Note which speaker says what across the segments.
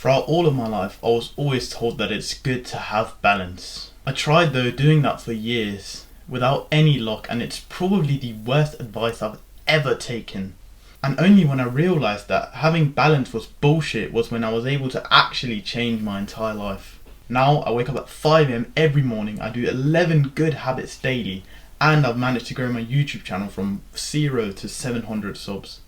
Speaker 1: Throughout all of my life, I was always told that it's good to have balance. I tried though doing that for years without any luck, and it's probably the worst advice I've ever taken. And only when I realised that having balance was bullshit was when I was able to actually change my entire life. Now I wake up at 5 AM every morning, I do 11 good habits daily, and I've managed to grow my YouTube channel from 0 to 700 subs.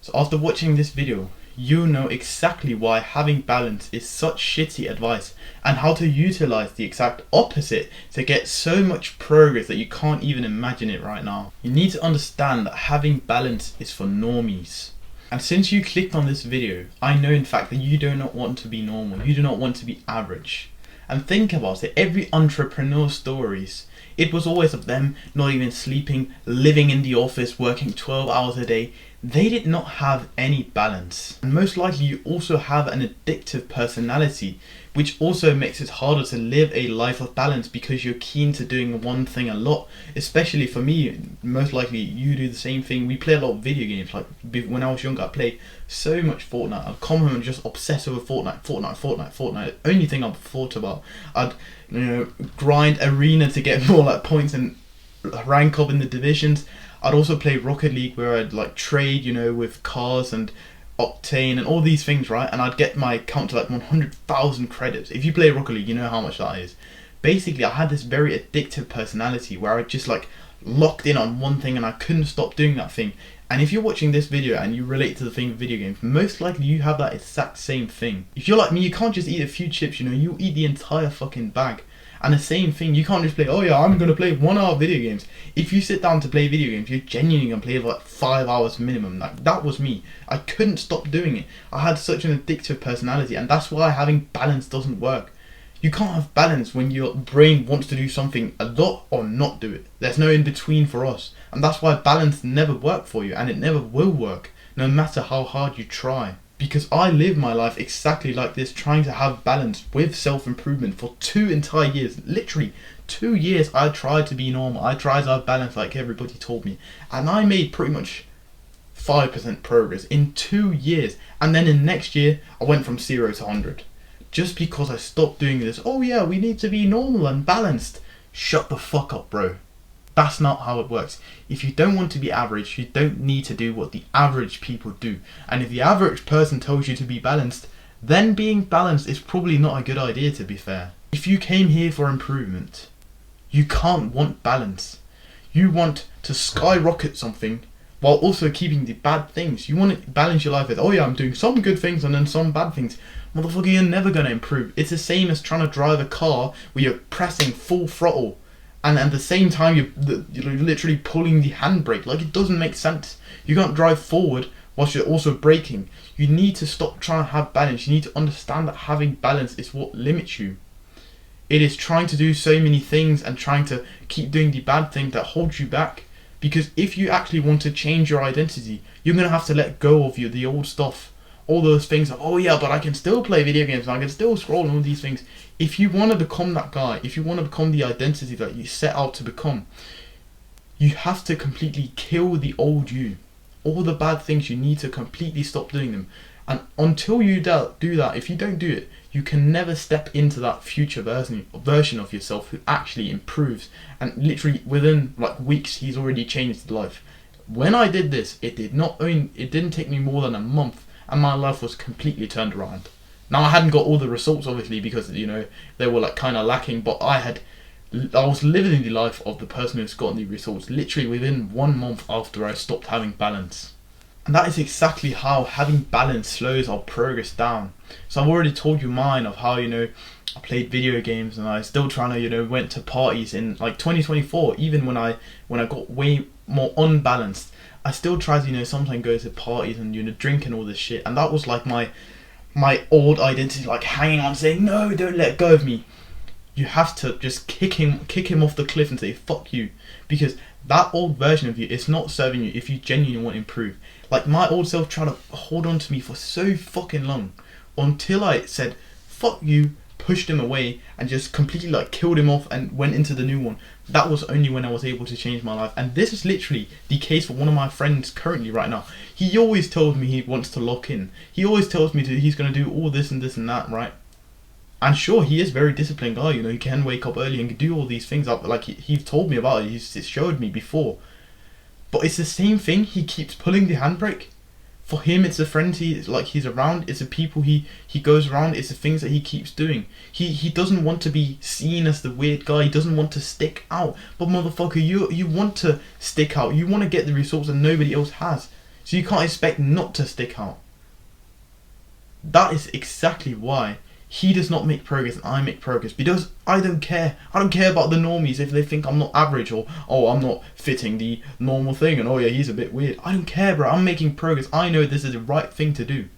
Speaker 1: So after watching this video, you know exactly why having balance is such shitty advice and how to utilize the exact opposite to get so much progress that you can't even imagine it right now. You need to understand that having balance is for normies. And since you clicked on this video, I know in fact that you do not want to be normal, you do not want to be average. And think about it, every entrepreneur's stories, it was always of them not even sleeping, living in the office, working 12 hours a day. They did not have any balance. And most likely you also have an addictive personality, which also makes it harder to live a life of balance because you're keen to doing one thing a lot. Especially for me, most likely you do the same thing. We play a lot of video games. Like when I was younger, I played so much Fortnite. I'd come home and just obsess over Fortnite. The only thing I've thought about. I'd grind arena to get more like points and rank up in the divisions. I'd also play Rocket League where I'd like trade, with cars and Octane and all these things, right? And I'd get my account to like 100,000 credits. If you play Rocket League, you know how much that is. Basically, I had this very addictive personality where I just like locked in on one thing and I couldn't stop doing that thing. And if you're watching this video and you relate to the thing of video games, most likely you have that exact same thing. If you're like me, you can't just eat a few chips, you eat the entire fucking bag. And the same thing, you can't just play, oh yeah, I'm going to play 1 hour video games. If you sit down to play video games, you're genuinely going to play for like 5 hours minimum. Like, that was me. I couldn't stop doing it. I had such an addictive personality, and that's why having balance doesn't work. You can't have balance when your brain wants to do something a lot or not do it. There's no in between for us. And that's why balance never worked for you, and it never will work, no matter how hard you try. Because I live my life exactly like this, trying to have balance with self-improvement for 2 entire years. Literally 2 years I tried to be normal. I tried to have balance like everybody told me. And I made pretty much 5% progress in 2 years. And then in next year, I went from 0 to 100. Just because I stopped doing this, oh yeah, we need to be normal and balanced. Shut the fuck up, bro. That's not how it works. If you don't want to be average, you don't need to do what the average people do. And if the average person tells you to be balanced, then being balanced is probably not a good idea, to be fair. If you came here for improvement, you can't want balance. You want to skyrocket something while also keeping the bad things. You want to balance your life with, oh yeah, I'm doing some good things and then some bad things. Motherfucker, you're never going to improve. It's the same as trying to drive a car where you're pressing full throttle. And at the same time, you're literally pulling the handbrake. Like, it doesn't make sense. You can't drive forward whilst you're also braking. You need to stop trying to have balance. You need to understand that having balance is what limits you. It is trying to do so many things and trying to keep doing the bad thing that holds you back. Because if you actually want to change your identity, you're going to have to let go of the old stuff. All those things of, oh yeah, but I can still play video games, and I can still scroll and all these things. If you want to become that guy, if you want to become the identity that you set out to become, you have to completely kill the old you. All the bad things, you need to completely stop doing them. And until you do that, if you don't do it, you can never step into that future version of yourself who actually improves. And literally within like weeks, he's already changed his life. When I did this, it didn't take me more than a month. And my life was completely turned around. Now I hadn't got all the results obviously because they were like kind of lacking, but I was living the life of the person who's gotten the results literally within 1 month after I stopped having balance. And that is exactly how having balance slows our progress down. So I've already told you mine of how I played video games and I still trying to went to parties in like 2024, even when I got way more unbalanced. I still try to, sometimes go to parties and, drink and all this shit. And that was like my old identity, like hanging on, saying, no, don't let go of me. You have to just kick him off the cliff and say, fuck you. Because that old version of you is not serving you if you genuinely want to improve. Like my old self tried to hold on to me for so fucking long until I said, fuck you, pushed him away and just completely like killed him off and went into the new one. That was only when I was able to change my life. And this is literally the case for one of my friends currently right now. He always tells me he wants to lock in. He always tells me he's going to do all this and this and that, right? And sure, he is a very disciplined guy, you know, he can wake up early and do all these things up, like he told me about it, he's showed me before. But it's the same thing, he keeps pulling the handbrake. For him, it's the friends he's around, it's the people he goes around, it's the things that he keeps doing. He doesn't want to be seen as the weird guy, he doesn't want to stick out. But motherfucker, you want to stick out, you want to get the results that nobody else has. So you can't expect not to stick out. That is exactly why he does not make progress and I make progress, because I don't care. I don't care about the normies if they think I'm not average, or oh, I'm not fitting the normal thing, and oh yeah, he's a bit weird. I don't care, bro. I'm making progress. I know this is the right thing to do.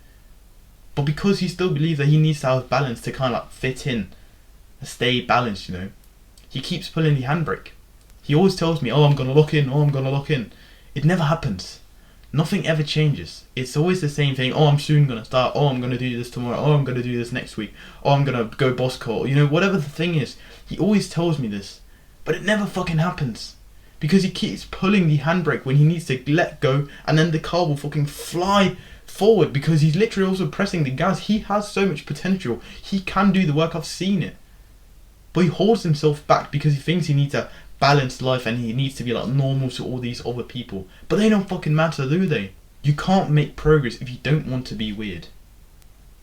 Speaker 1: But because he still believes that he needs to have balance to kind of like fit in, stay balanced, you know, he keeps pulling the handbrake. He always tells me, oh, I'm gonna lock in, oh, I'm gonna lock in. It never happens. Nothing ever changes. It's always the same thing. Oh, I'm soon going to start. Oh, I'm going to do this tomorrow. Oh, I'm going to do this next week. Oh, I'm going to go boss call. You know, whatever the thing is. He always tells me this. But it never fucking happens. Because he keeps pulling the handbrake when he needs to let go. And then the car will fucking fly forward. Because he's literally also pressing the gas. He has so much potential. He can do the work. I've seen it. But he holds himself back because he thinks he needs a balanced life and he needs to be like normal to all these other people. But they don't fucking matter, do they? You can't make progress if you don't want to be weird.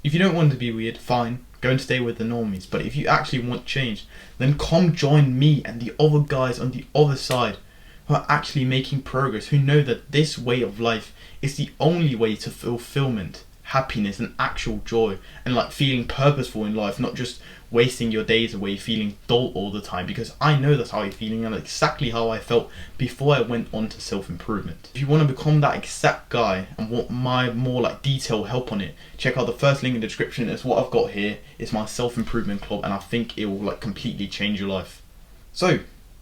Speaker 1: If you don't want to be weird, fine, go and stay with the normies. But if you actually want change, then come join me and the other guys on the other side who are actually making progress, who know that this way of life is the only way to fulfillment, happiness and actual joy, and like feeling purposeful in life, not just wasting your days away feeling dull all the time. Because I know that's how you're feeling, and exactly how I felt before I went on to self-improvement. If you want to become that exact guy and want my more like detailed help on it, check out the first link in the description. It's what I've got here. It's my self-improvement club, and I think it will like completely change your life. So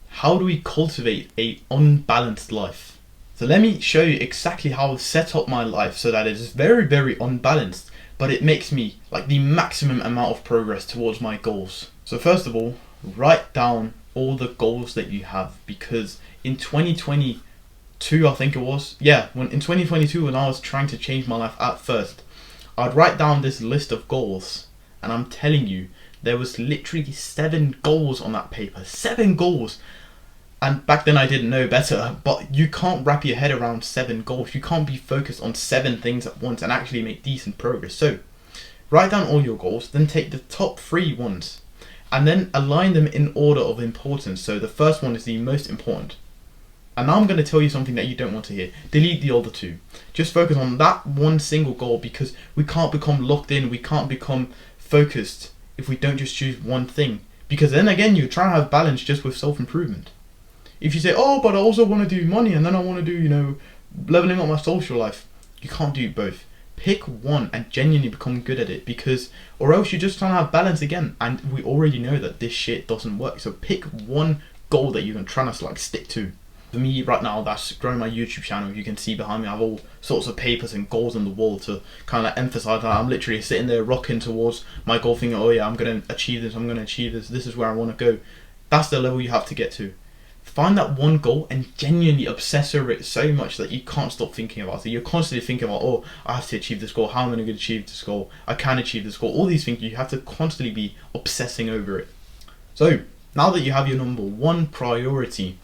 Speaker 1: how do we cultivate a unbalanced life? So let me show you exactly how I've set up my life so that it is very, very unbalanced, but it makes me like the maximum amount of progress towards my goals. So first of all, write down all the goals that you have, because in 2022, I think it was, in 2022 when I was trying to change my life at first, I'd write down this list of goals, and I'm telling you, there was literally 7 goals on that paper, 7 goals. And back then I didn't know better, but you can't wrap your head around 7 goals. You can't be focused on 7 things at once and actually make decent progress. So write down all your goals, then take the top 3 ones and then align them in order of importance. So the first one is the most important. And now I'm going to tell you something that you don't want to hear. Delete the other 2. Just focus on that one single goal, because we can't become locked in, we can't become focused if we don't just choose one thing. Because then again, you're trying to have balance just with self-improvement. If you say, oh, but I also want to do money and then I want to do, you know, leveling up my social life, you can't do both. Pick one and genuinely become good at it, because, or else you're just trying to have balance again, and we already know that this shit doesn't work. So pick one goal that you're trying to like stick to. For me right now, that's growing my YouTube channel. You can see behind me I have all sorts of papers and goals on the wall to kind of emphasize that I'm literally sitting there rocking towards my goal, thinking, oh yeah, I'm going to achieve this, I'm going to achieve this, this is where I want to go. That's the level you have to get to. Find that one goal and genuinely obsess over it so much that you can't stop thinking about it. You're constantly thinking about, oh, I have to achieve this goal, how am I going to achieve this goal, I can achieve this goal, all these things. You have to constantly be obsessing over it. So now that you have your number 1 priority,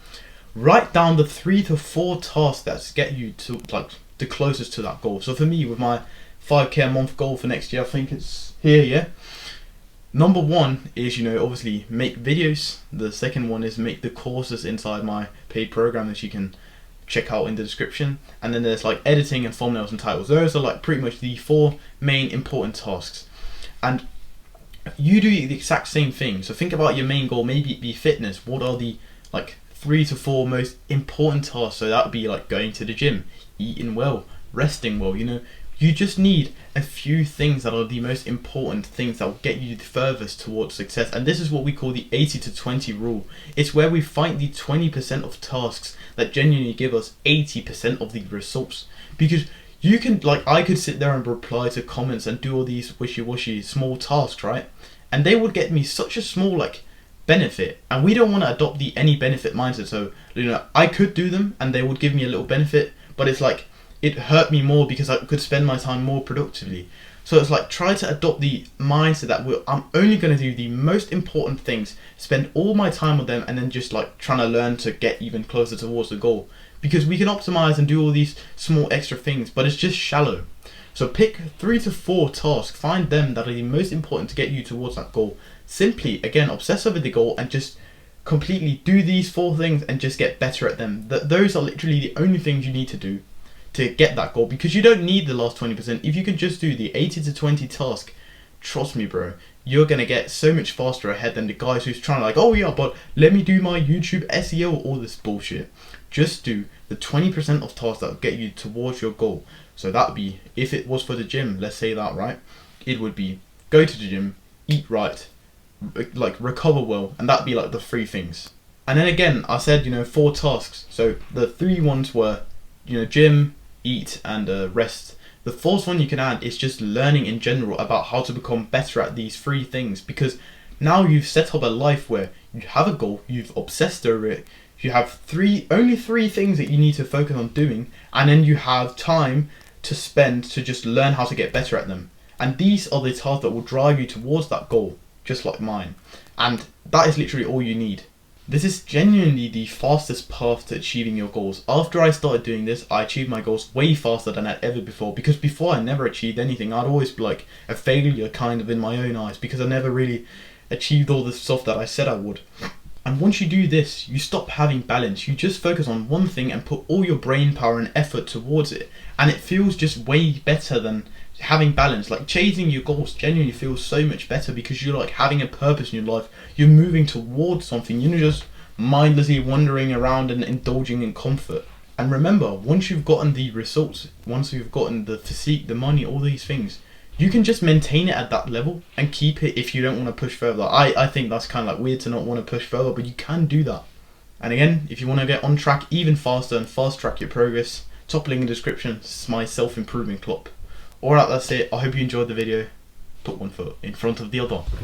Speaker 1: write down the 3 to 4 tasks that get you to like the closest to that goal. So for me, with my 5k a month goal for next year, I think it's here, yeah. Number 1 is, you know, obviously make videos. The second one is make the courses inside my paid program that you can check out in the description. And then there's like editing and thumbnails and titles. Those are like pretty much the 4 main important tasks. And you do the exact same thing. So think about your main goal, maybe it be fitness. What are the like 3 to 4 most important tasks? So that would be like going to the gym, eating well, resting well, you know. You just need a few things that are the most important things that will get you the furthest towards success. And this is what we call the 80 to 20 rule. It's where we find the 20% of tasks that genuinely give us 80% of the results. Because You can, like, I could sit there and reply to comments and do all these wishy-washy small tasks, right? And they would get me such a small, like, benefit. And we don't want to adopt the any benefit mindset. So, I could do them and they would give me a little benefit, but it's like, it hurt me more because I could spend my time more productively. So it's like, try to adopt the mindset that I'm only going to do the most important things, spend all my time with them, and then just like trying to learn to get even closer towards the goal. Because we can optimize and do all these small extra things, but it's just shallow. So pick 3 to 4 tasks, find them that are the most important to get you towards that goal. Simply, again, obsess over the goal and just completely do these 4 things and just get better at them. Those are literally the only things you need to do to get that goal, because you don't need the last 20%. If you can just do the 80 to 20 task, trust me, bro, you're gonna get so much faster ahead than the guys who's trying to like, oh yeah, but let me do my YouTube SEO, all this bullshit. Just do the 20% of tasks that will get you towards your goal. So that would be, if it was for the gym, let's say that, right? It would be go to the gym, eat right, like recover well, and that'd be like the 3 things. And then again, I said 4 tasks. So the 3 ones were gym, eat, and rest. The 4th one you can add is just learning in general about how to become better at these 3 things, because now you've set up a life where you have a goal, you've obsessed over it, you have only 3 things that you need to focus on doing, and then you have time to spend to just learn how to get better at them. And these are the tasks that will drive you towards that goal, just like mine. And that is literally all you need. This is genuinely the fastest path to achieving your goals. After I started doing this, I achieved my goals way faster than I'd ever before, because before I never achieved anything. I'd always be like a failure kind of in my own eyes, because I never really achieved all the stuff that I said I would. And once you do this, you stop having balance. You just focus on one thing and put all your brain power and effort towards it. And it feels just way better than having balance. Like, chasing your goals genuinely feels so much better, because you're like having a purpose in your life. You're moving towards something. You're not just mindlessly wandering around and indulging in comfort. And remember, once you've gotten the results, once you've gotten the physique, the money, all these things, you can just maintain it at that level and keep it if you don't want to push further. I think that's kind of like weird to not want to push further, but you can do that. And again, if you want to get on track even faster and fast track your progress, top link in the description, this is my self-improvement club. Alright, that's it. I hope you enjoyed the video. Put one foot in front of the other.